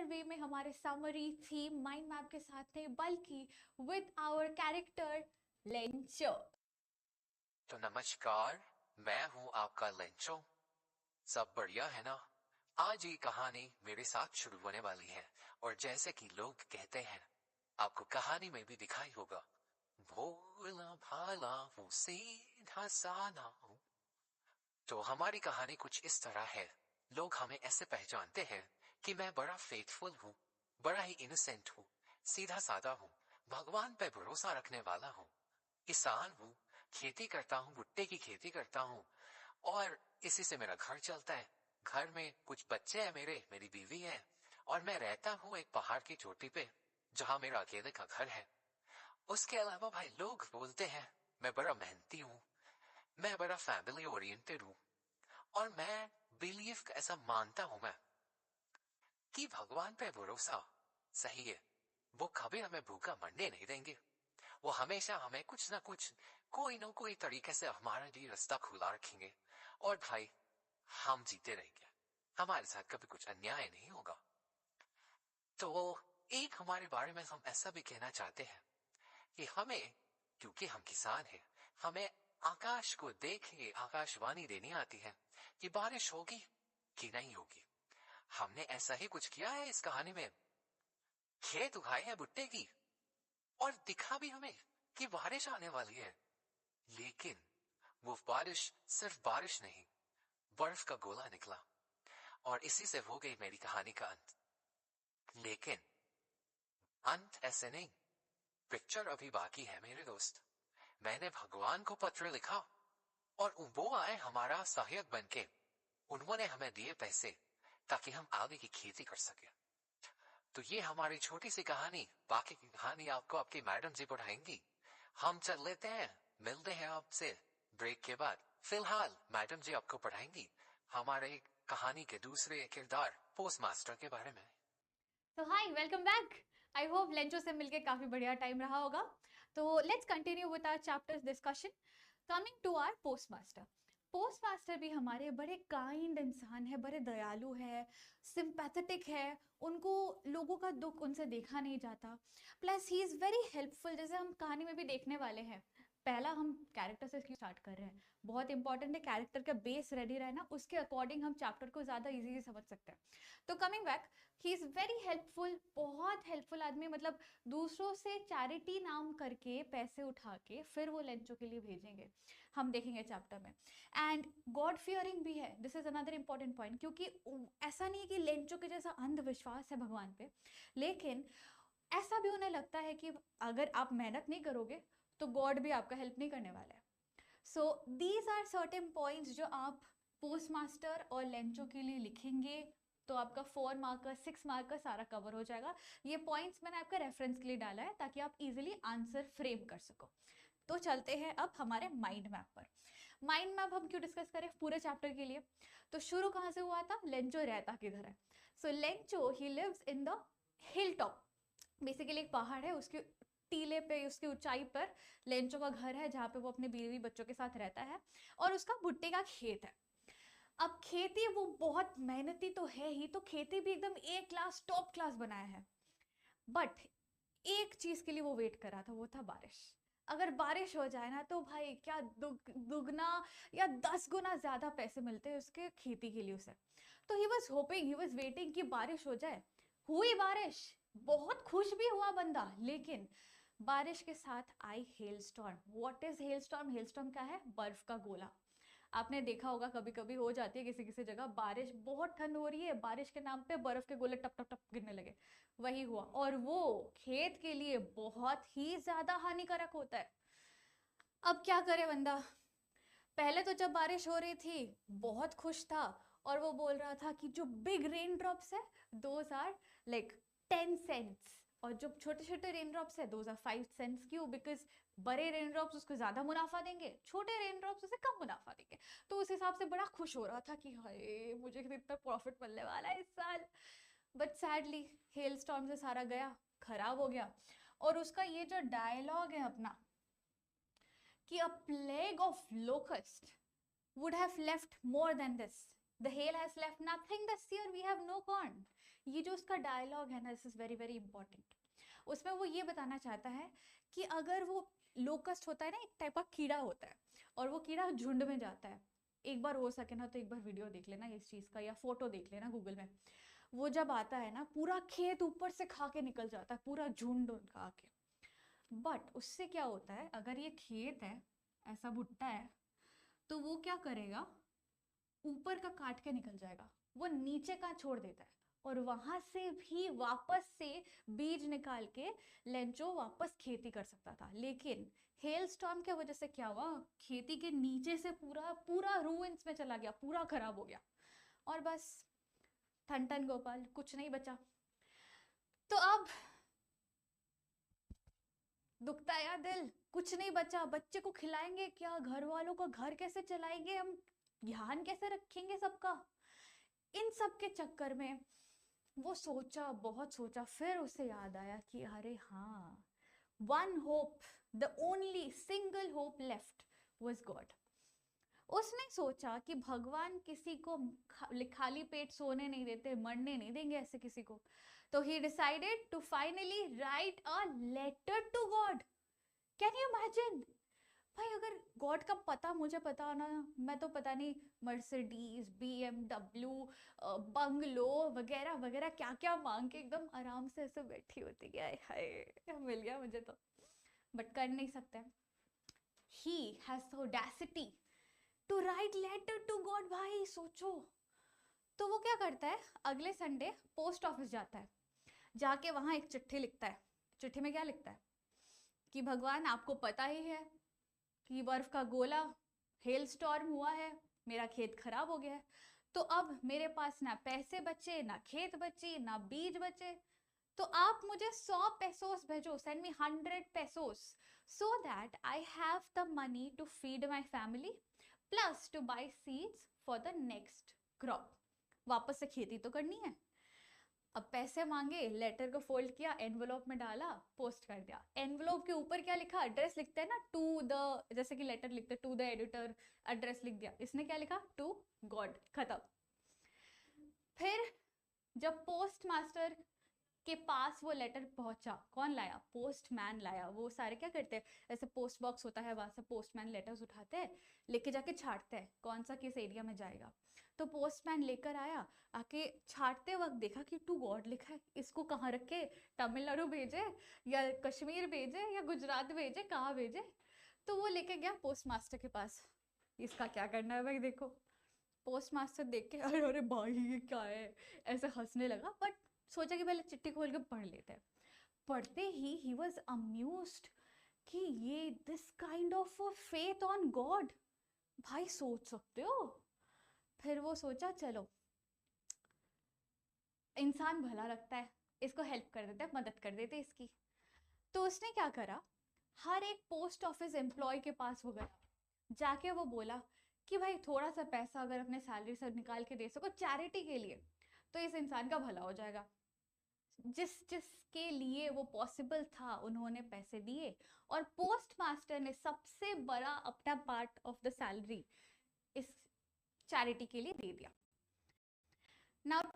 वे में हमारे summary theme mind map के साथ नहीं, बल्कि विद आवर कैरेक्टर लेंचो। तो नमस्कार, मैं हूँ आपका लेंचो। सब बढ़िया है ना? आज ये कहानी मेरे साथ शुरू होने वाली है और जैसे कि लोग कहते हैं, आपको कहानी में भी दिखाई होगा, भोला भाला वो सीधा साधा हूँ। तो हमारी कहानी कुछ इस तरह है। लोग हमें ऐसे पहचानते हैं कि मैं बड़ा फेथफुल हूँ, बड़ा ही इनोसेंट हूँ, सीधा साधा हूँ, भगवान पे भरोसा रखने वाला हूँ, किसान हूँ, खेती करता हूँ, भुट्टे की खेती करता हूँ और इसी से मेरा घर चलता है। घर में कुछ बच्चे हैं मेरी बीवी है और मैं रहता हूँ एक पहाड़ की चोटी पे जहाँ मेरा अकेले का घर है। उसके अलावा भाई लोग बोलते हैं मैं बड़ा मेहनती हूँ, मैं बड़ा फैमिली ओरिएंटेड हूँ और मैं बिलीव ऐसा मानता हूं मैं कि भगवान पे भरोसा सही है। वो कभी हमें भूखा मरने नहीं देंगे। वो हमेशा हमें कुछ ना कुछ कोई ना कोई तरीके से हमारे लिए रास्ता खुला रखेंगे और भाई हम जीते रहेंगे। हमारे साथ कभी कुछ अन्याय नहीं होगा। तो एक हमारे बारे में हम ऐसा भी कहना चाहते हैं कि हमें, क्योंकि हम किसान हैं, हमें आकाश को देख के आकाशवाणी देनी आती है कि बारिश होगी कि नहीं होगी। हमने ऐसा ही कुछ किया है इस कहानी में। खेत उगाए हैं भुट्टे की और दिखा भी हमें कि बारिश आने वाली है, लेकिन वो बारिश सिर्फ बारिश नहीं, बर्फ का गोला निकला और इसी से हो गई मेरी कहानी का अंत। लेकिन अंत ऐसे नहीं, पिक्चर अभी बाकी है मेरे दोस्त। मैंने भगवान को पत्र लिखा और वो आए हमारा सहायक बनके। उन्होंने हमें दिए पैसे ताकि हम आगे की खेती कर सके। तो ये हमारी छोटी सी कहानी। बाकी की कहानी आपको आपकी मैडम जी पढ़ाएंगी। हम चल लेते हैं, मिलते हैं आपसे ब्रेक के बाद। फिलहाल मैडम जी आपको पढ़ाएंगी हमारे कहानी के दूसरे किरदार पोस्ट मास्टर के बारे में। तो hi, welcome back. I hope Lencho से मिलके काफी बढ़िया टाइम रहा होगा। तो let's continue with our chapters discussion. Coming to our postmaster. Postmaster भी हमारे बड़े काइंड इंसान है, बड़े दयालु है, सिंपैथेटिक है। उनको लोगों का दुख उनसे देखा नहीं जाता। Plus he is very helpful, जैसे हम कहानी में भी देखने वाले हैं। पहला हम कैरेक्टर से क्यों स्टार्ट कर रहे हैं, बहुत इंपॉर्टेंट है। कैरेक्टर का बेस रेडी रहे ना, उसके अकॉर्डिंग हम चैप्टर को ज्यादा इजीली समझ सकते हैं। तो coming back, he is very helpful, बहुत हेल्पफुल आदमी। मतलब दूसरों से चैरिटी नाम करके पैसे उठा के फिर वो लेंचो के लिए भेजेंगे, हम देखेंगे चैप्टर में। एंड गॉड फियरिंग भी है, this is another important point, क्योंकि ऐसा नहीं है कि लेंचो के जैसा अंधविश्वास है भगवान पे, लेकिन ऐसा भी उन्हें लगता है कि अगर आप मेहनत नहीं करोगे तो गॉड भी आपका हेल्प नहीं करने वाला है। So these are certain points जो आप पोस्ट मास्टर और लेंचो के लिए लिखेंगे तो आपका 4 मार्क का 6 मार्क का सारा कवर हो जाएगा। ये पॉइंट्स मैंने आपका रेफरेंस के लिए डाला है ताकि आप इजीली आंसर फ्रेम कर सको। तो चलते हैं अब हमारे माइंड मैप पर। माइंड मैप हम क्यों डिस्कस करें पूरे चैप्टर के लिए? तो शुरू कहाँ से हुआ था, लेंचो रहता किधर है? So Lencho he lives in the hilltop. Basically एक पहाड़ है, उसके टीले पे, उसकी ऊंचाई पर लेंचो का घर है, जहाँ पे वो अपने बीवी बच्चों के साथ रहता है और उसका भुट्टे का खेत है। अब खेती वो बहुत मेहनती तो है ही, तो खेती भी एकदम ए क्लास टॉप क्लास बनाया है। बट एक चीज के लिए वो वेट कर रहा था, वो था बारिश। अगर बारिश हो जाए ना तो भाई क्या दुगना या 10 गुना ज्यादा पैसे मिलते हैं उसके खेती के लिए उसे। तो he was hoping, he was waiting कि बारिश हो जाए। हुई बारिश, बहुत खुश भी हुआ बंदा, लेकिन बारिश के साथ आई hailstorm. What is hailstorm? Hailstorm क्या है? बर्फ का गोला। आपने देखा होगा कभी कभी हो जाती है किसी किसी जगह, बारिश बहुत ठंड हो रही है, बारिश के नाम पे बर्फ के गोले टप टप टप गिरने लगे। वही हुआ, और वो खेत के लिए बहुत ही ज्यादा हानिकारक होता है। अब क्या करे बंदा? पहले तो जब बारिश हो रही थी बहुत खुश था, और वो बोल रहा था कि जो बिग रेन ड्रॉप्स है दोज आर लाइक 10 सेंट्स, और जो छोटे छोटे रेन ड्रॉप्स है दोज आर 5 सेंट्स। क्यों? बिकॉज बड़े रेन ड्रॉप्स उसको ज्यादा मुनाफा देंगे, छोटे रेन ड्रॉप्स उसे कम मुनाफा देंगे। तो उस हिसाब से बड़ा खुश हो रहा था कि हाय मुझे कितना प्रॉफिट मिलने वाला है इस साल। बट सैडली हेल स्टॉर्म से सारा गया, खराब हो गया। और उसका ये जो डायलॉग है अपना कि a plague of locust would have left more than this. The hail has left nothing this year, we have no corn. ये जो उसका डायलॉग है ना, this is very very important. उसमें वो ये बताना चाहता है कि अगर वो लोकस्ट होता है ना, एक टाइप का कीड़ा होता है, और वो कीड़ा झुंड में जाता है, एक बार हो सके ना तो एक बार वीडियो देख लेना इस चीज का, या फोटो देख लेना गूगल में। वो जब आता है ना, पूरा खेत ऊपर से खा के निकल जाता है, पूरा झुंड खा के। बट उससे क्या होता है, अगर ये खेत है, ऐसा भुट्टा है, तो वो क्या करेगा, ऊपर का काट के निकल जाएगा, वो नीचे का छोड़ देता है, और वहां से भी वापस से बीज निकाल के लेंचो वापस खेती कर सकता था। लेकिन हेल स्टॉर्म की वजह से क्या हुआ, खेती के नीचे से पूरा पूरा रूइंस में चला गया, पूरा खराब हो गया, और बस ठन ठन गोपाल, कुछ नहीं बचा। तो अब दुखता है यार दिल, कुछ नहीं बचा, बच्चे को खिलाएंगे क्या, घर वालों का घर कैसे चलाएंगे हम, ध्यान कैसे रखेंगे सबका। इन सब के चक्कर में वो सोचा, बहुत सोचा, फिर उसे याद आया कि अरे हाँ, one hope, the only single hope left was God. उसने सोचा कि भगवान किसी को खाली पेट सोने नहीं देते, मरने नहीं देंगे ऐसे किसी को। तो he decided to finally write a letter to God. Can you imagine भाई, अगर गॉड का पता मुझे पता ना, मैं तो पता नहीं मर्सिडीज, BMW, बंगलो वगैरह वगैरह क्या क्या मांग के एकदम आराम से ऐसे बैठी होती कि हाय हाय मिल गया मुझे तो, बट कर नहीं सकते। He has the audacity to write letter to God. भाई सोचो। तो वो क्या करता है, अगले संडे पोस्ट ऑफिस जाता है, जाके वहां एक चिट्ठी लिखता है। चिट्ठी में क्या लिखता है कि भगवान आपको पता ही है कि बर्फ का गोला, हेल स्टॉर्म हुआ है, मेरा खेत खराब हो गया है, तो अब मेरे पास ना पैसे बचे, ना खेत बची, ना बीज बचे, तो आप मुझे 100 पेसोस भेजो, send me 100 pesos, so that I have the money to feed my family plus to buy seeds for the next crop. वापस से खेती तो करनी है। अब पैसे मांगे, लेटर को फोल्ड किया, एनवलप में डाला, पोस्ट कर दिया। एनवलप के ऊपर क्या लिखा, एड्रेस लिखते हैं ना, टू द, जैसे कि लेटर लिखते टू द एडिटर, एड्रेस लिख दिया। इसने क्या लिखा, टू गॉड, खत्म। फिर जब पोस्ट मास्टर के पास वो लेटर पहुंचा, कौन लाया, पोस्टमैन लाया। वो सारे क्या करते हैं, ऐसे पोस्ट बॉक्स होता है, वहां से पोस्टमैन लेटर्स उठाते हैं, लेके जाके छाटते हैं कौन सा किस एरिया में जाएगा। तो पोस्टमैन लेकर आया, आके छाटते वक्त देखा कि टू गॉड लिखा है, इसको कहाँ रखे, तमिलनाडु भेजे या कश्मीर भेजे या गुजरात भेजे, कहाँ भेजे। तो वो लेके गया पोस्ट मास्टर के पास, इसका क्या करना है भाई देखो। पोस्ट मास्टर देख के अरे अरे भाई ये क्या है, ऐसे हंसने लगा, बट सोचा कि पहले चिट्ठी खोल के पढ़ लेते हैं। पढ़ते ही वॉज अम्यूज्ड कि ये this kind of faith on God, भाई सोच सकते हो। फिर वो सोचा चलो इंसान भला लगता है, इसको हेल्प कर देते हैं, मदद कर देते इसकी। तो उसने क्या करा, हर एक पोस्ट ऑफिस एम्प्लॉय के पास वो गया, जाके वो बोला कि भाई थोड़ा सा पैसा अगर अपने सैलरी से निकाल के दे सको चैरिटी के लिए, तो इस इंसान का भला हो जाएगा। जिस जिसके लिए वो पॉसिबल था उन्होंने पैसे दिए, और पोस्ट मास्टर ने सबसे बड़ा अपना पार्ट ऑफ द सैलरी इस चैरिटी के लिए दे दिया। नाउ